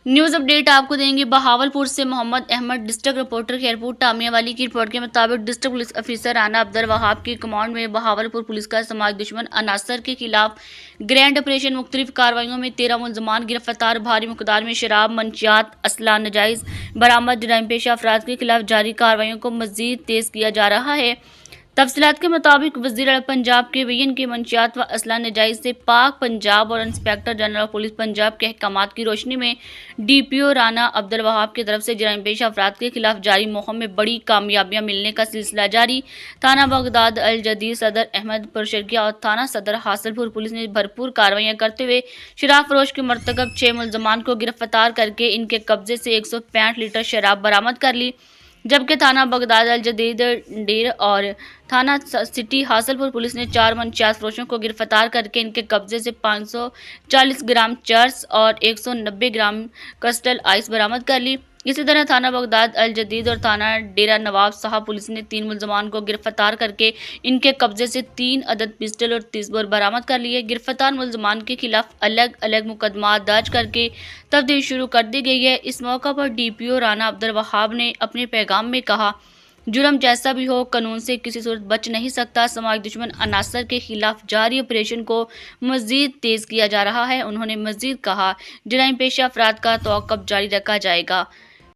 News update आपको देंगे बहावलपुर से मोहम्मद अहमद। डिस्ट्रिक्ट रिपोर्टर खैरपुर टामियावाली की रिपोर्ट के मुताबिक district police officer Rana Abdul Wahab की कमांड में बहावलपुर पुलिस का समाज दुश्मन अनासर के खिलाफ ग्रैंड ऑपरेशन मुख्तलिफ कार्रवाइयों में 13 मुलजमान गिरफ्तार, भारी मकदार में शराब, मंशियात, असला नजायज़ बरामद। जराइम पेशा अफराद के खिलाफ जारी कार्रवाइयों को मजीद तेज किया जा रहा है। तफसीलात के मुताबिक वज़ीर आला पंजाब के वीएन के मंशियात व असला नजायज़ से पाक पंजाब और इंस्पेक्टर जनरल पुलिस पंजाब के अहकामात की रोशनी में डीपीओ राना अब्दुल वहाब की तरफ से जराइम पेशा अफराद के खिलाफ जारी मुहिम में बड़ी कामयाबियां मिलने का सिलसिला जारी। थाना बगदाद अल जदीद सदर अहमद पुरशरकिया और थाना सदर हासिलपुर पुलिस ने भरपूर कार्रवाइयां करते हुए शराब फरोश के मरतकब 6 मुलजमान को गिरफ्तार करके इनके कब्जे से 165 लीटर शराब बरामद कर ली, जबकि थाना बगदाद अल जदीद डेर और थाना सिटी हासिलपुर पुलिस ने 4 मंशियात फरोशों को गिरफ्तार करके इनके कब्जे से 540 ग्राम चर्स और 190 ग्राम कस्टल आइस बरामद कर ली। इसी तरह थाना बगदाद अल जदीद और थाना डेरा नवाब साहब पुलिस ने 3 मुलजमान को गिरफ्तार करके इनके कब्जे से 3 अदद पिस्टल और 30 बोर बरामद कर लिए। गिरफ्तार मुलजमान के खिलाफ अलग अलग मुकदमा दर्ज करके तफ्तीश शुरू कर दी गई है। इस मौका पर डीपीओ राना अब्दुल वहाब ने अपने पैगाम में कहा, जुर्म जैसा भी हो कानून से किसी सूरत बच नहीं सकता। समाज दुश्मन अनासर के खिलाफ जारी ऑपरेशन को मजीद तेज किया जा रहा है। उन्होंने मजीद कहा, जराइम पेशा अफराद का तौक़्क़ुफ़ जारी रखा जाएगा।